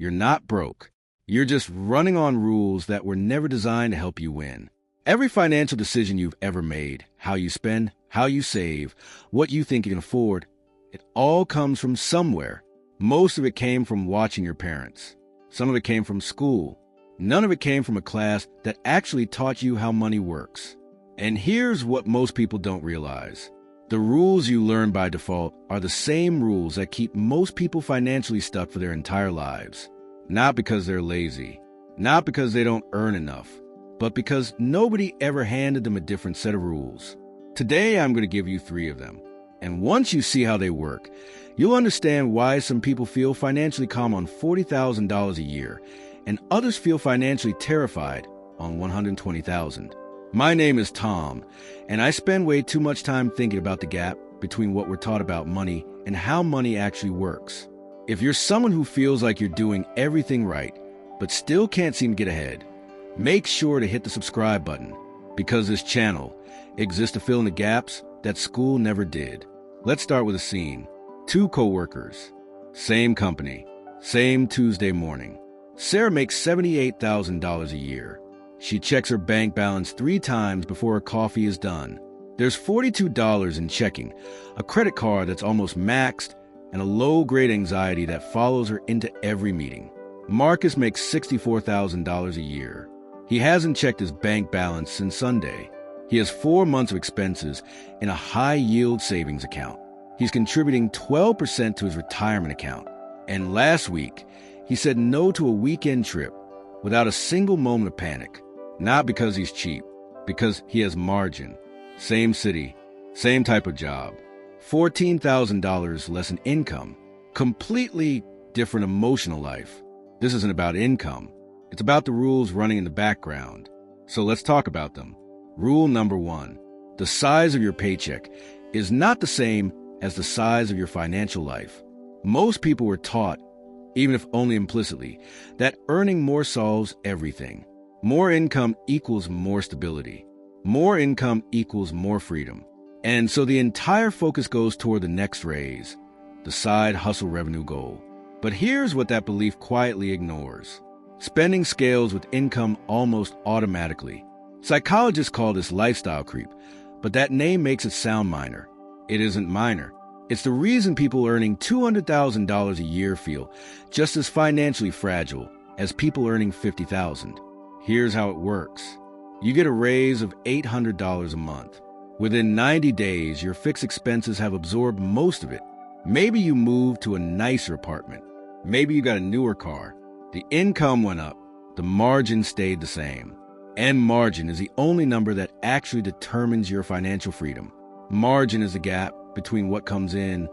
You're not broke. You're just running on rules that were never designed to help you win. Every financial decision you've ever made, how you spend, how you save, what you think you can afford, it all comes from somewhere. Most of it came from watching your parents. Some of it came from school. None of it came from a class that actually taught you how money works. And here's what most people don't realize. The rules you learn by default are the same rules that keep most people financially stuck for their entire lives. Not because they're lazy, not because they don't earn enough, but because nobody ever handed them a different set of rules. Today, I'm going to give you 3 of them. And once you see how they work, you'll understand why some people feel financially calm on $40,000 a year and others feel financially terrified on $120,000. My name is Tom, and I spend way too much time thinking about the gap between what we're taught about money and how money actually works. If you're someone who feels like you're doing everything right, but still can't seem to get ahead, make sure to hit the subscribe button, because this channel exists to fill in the gaps that school never did. Let's start with a scene. 2 co-workers, same company, same Tuesday morning. Sarah makes $78,000 a year. She checks her bank balance 3 times before her coffee is done. There's $42 in checking, a credit card that's almost maxed, and a low-grade anxiety that follows her into every meeting. Marcus makes $64,000 a year. He hasn't checked his bank balance since Sunday. He has 4 months of expenses in a high-yield savings account. He's contributing 12% to his retirement account. And last week, he said no to a weekend trip without a single moment of panic. Not because he's cheap, because he has margin. Same city, same type of job. $14,000 less in income. Completely different emotional life. This isn't about income. It's about the rules running in the background. So let's talk about them. Rule number 1. The size of your paycheck is not the same as the size of your financial life. Most people were taught, even if only implicitly, that earning more solves everything. More income equals more stability. More income equals more freedom. And so the entire focus goes toward the next raise, the side hustle revenue goal. But here's what that belief quietly ignores. Spending scales with income almost automatically. Psychologists call this lifestyle creep, but that name makes it sound minor. It isn't minor. It's the reason people earning $200,000 a year feel just as financially fragile as people earning $50,000. Here's how it works. You get a raise of $800 a month. Within 90 days, your fixed expenses have absorbed most of it. Maybe you moved to a nicer apartment. Maybe you got a newer car. The income went up. The margin stayed the same. And margin is the only number that actually determines your financial freedom. Margin is the gap between what comes in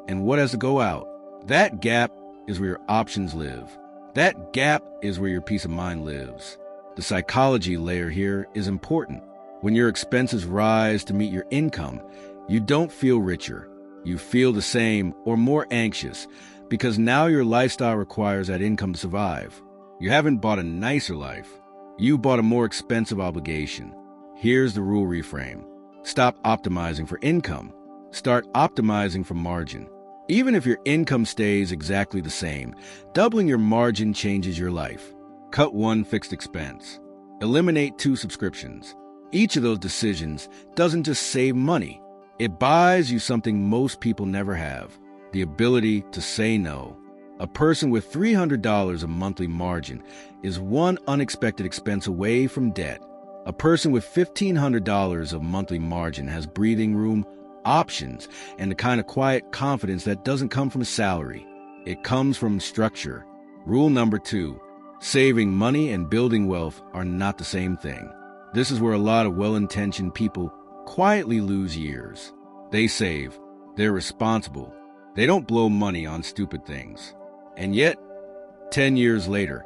and what has to go out. That gap is where your options live. That gap is where your peace of mind lives. The psychology layer here is important. When your expenses rise to meet your income, you don't feel richer. You feel the same or more anxious because now your lifestyle requires that income to survive. You haven't bought a nicer life. You bought a more expensive obligation. Here's the rule reframe. Stop optimizing for income. Start optimizing for margin. Even if your income stays exactly the same, doubling your margin changes your life. Cut 1 fixed expense. Eliminate 2 subscriptions. Each of those decisions doesn't just save money. It buys you something most people never have, the ability to say no. A person with $300 of monthly margin is one unexpected expense away from debt. A person with $1,500 of monthly margin has breathing room, options, and the kind of quiet confidence that doesn't come from a salary. It comes from structure. Rule number 2, saving money and building wealth are not the same thing. This is where a lot of well-intentioned people quietly lose years. They save. They're responsible. They don't blow money on stupid things. And yet, 10 years later,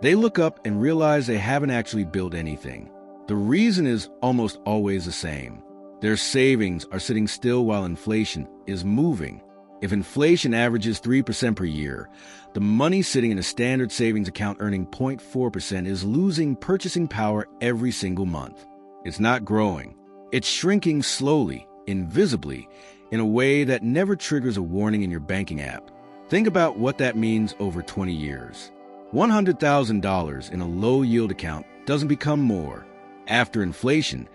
they look up and realize they haven't actually built anything. The reason is almost always the same. Their savings are sitting still while inflation is moving. If inflation averages 3% per year, the money sitting in a standard savings account earning 0.4% is losing purchasing power every single month. It's not growing. It's shrinking slowly, invisibly, in a way that never triggers a warning in your banking app. Think about what that means over 20 years. $100,000 in a low-yield account doesn't become more. After inflation,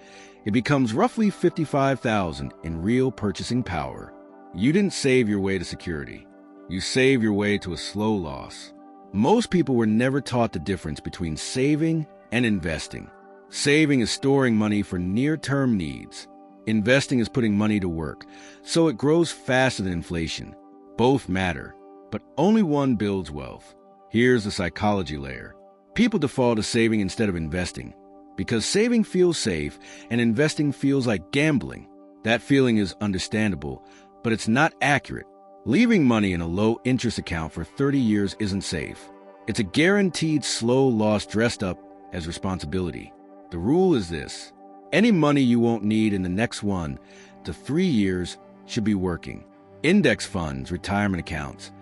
it becomes roughly $55,000 in real purchasing power. You didn't save your way to security. You saved your way to a slow loss. Most people were never taught the difference between saving and investing. Saving is storing money for near-term needs. Investing is putting money to work, so it grows faster than inflation. Both matter, but only one builds wealth. Here's the psychology layer. People default to saving instead of investing because saving feels safe and investing feels like gambling. That feeling is understandable, but it's not accurate. Leaving money in a low-interest account for 30 years isn't safe. It's a guaranteed slow loss dressed up as responsibility. The rule is this: any money you won't need in the next 1 to 3 years should be working. Index funds, retirement accounts,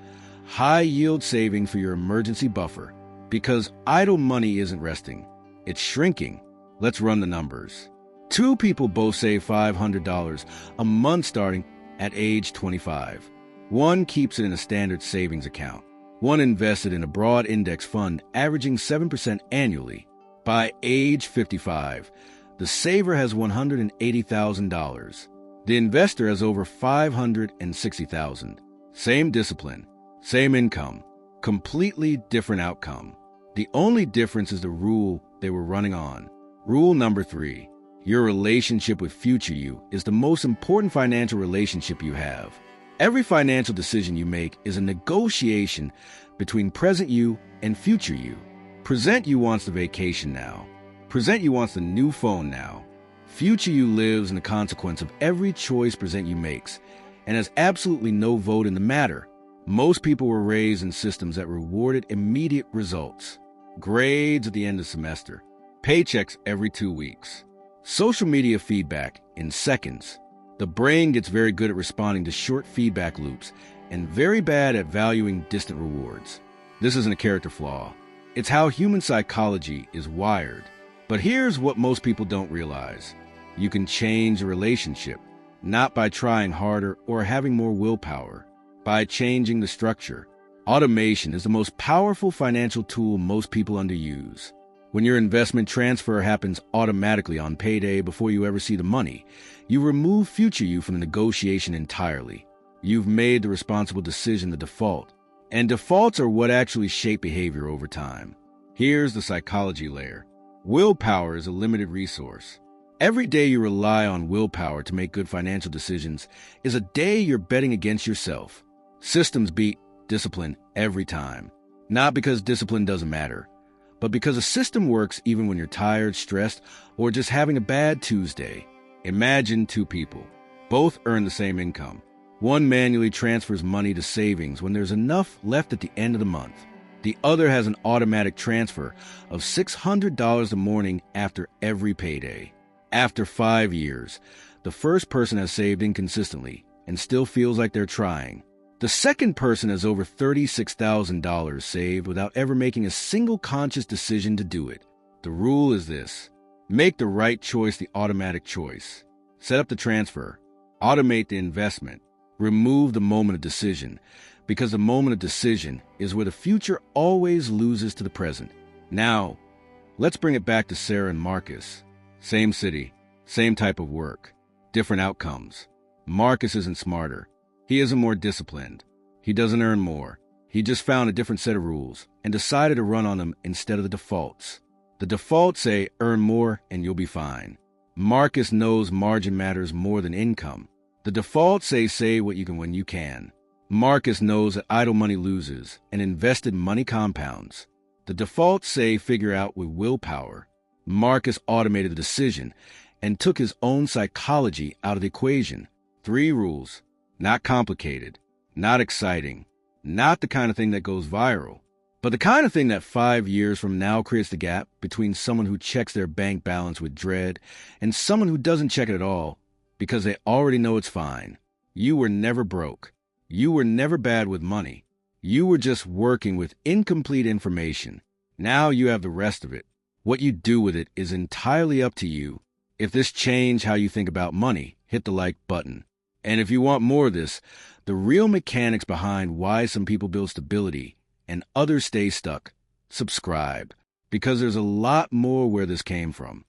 high-yield saving for your emergency buffer. Because idle money isn't resting. It's shrinking. Let's run the numbers. 2 people both save $500 a month starting at age 25. One keeps it in a standard savings account. One invested in a broad index fund averaging 7% annually. By age 55, the saver has $180,000. The investor has over $560,000. Same discipline, same income, completely different outcome. The only difference is the rule they were running on. Rule number 3. Your relationship with future you is the most important financial relationship you have. Every financial decision you make is a negotiation between present you and future you. Present you wants the vacation now. Present you wants the new phone now. Future you lives in the consequence of every choice present you makes and has absolutely no vote in the matter. Most people were raised in systems that rewarded immediate results. Grades at the end of semester. Paychecks every 2 weeks. Social media feedback in seconds. The brain gets very good at responding to short feedback loops and very bad at valuing distant rewards. This isn't a character flaw. It's how human psychology is wired. But here's what most people don't realize. You can change a relationship, not by trying harder or having more willpower, by changing the structure. Automation is the most powerful financial tool most people underuse. When your investment transfer happens automatically on payday before you ever see the money, you remove future you from the negotiation entirely. You've made the responsible decision the default, and defaults are what actually shape behavior over time. Here's the psychology layer. Willpower is a limited resource. Every day you rely on willpower to make good financial decisions is a day you're betting against yourself. Systems beat discipline every time. Not because discipline doesn't matter, but because a system works even when you're tired, stressed, or just having a bad Tuesday. Imagine 2 people. Both earn the same income. One manually transfers money to savings when there's enough left at the end of the month. The other has an automatic transfer of $600 a morning after every payday. After 5 years, the first person has saved inconsistently and still feels like they're trying. The second person has over $36,000 saved without ever making a single conscious decision to do it. The rule is this: make the right choice the automatic choice. Set up the transfer. Automate the investment. Remove the moment of decision, because the moment of decision is where the future always loses to the present. Now, let's bring it back to Sarah and Marcus. Same city, same type of work, different outcomes. Marcus isn't smarter. He isn't more disciplined. He doesn't earn more. He just found a different set of rules and decided to run on them instead of the defaults. The defaults say earn more and you'll be fine. Marcus knows margin matters more than income. The defaults say save what you can when you can. Marcus knows that idle money loses and invested money compounds. The defaults say figure out with willpower. Marcus automated the decision and took his own psychology out of the equation. 3 rules. Not complicated, not exciting, not the kind of thing that goes viral, but the kind of thing that 5 years from now creates the gap between someone who checks their bank balance with dread and someone who doesn't check it at all because they already know it's fine. You were never broke. You were never bad with money. You were just working with incomplete information. Now you have the rest of it. What you do with it is entirely up to you. If this changed how you think about money, hit the like button. And if you want more of this, the real mechanics behind why some people build stability and others stay stuck, subscribe, because there's a lot more where this came from.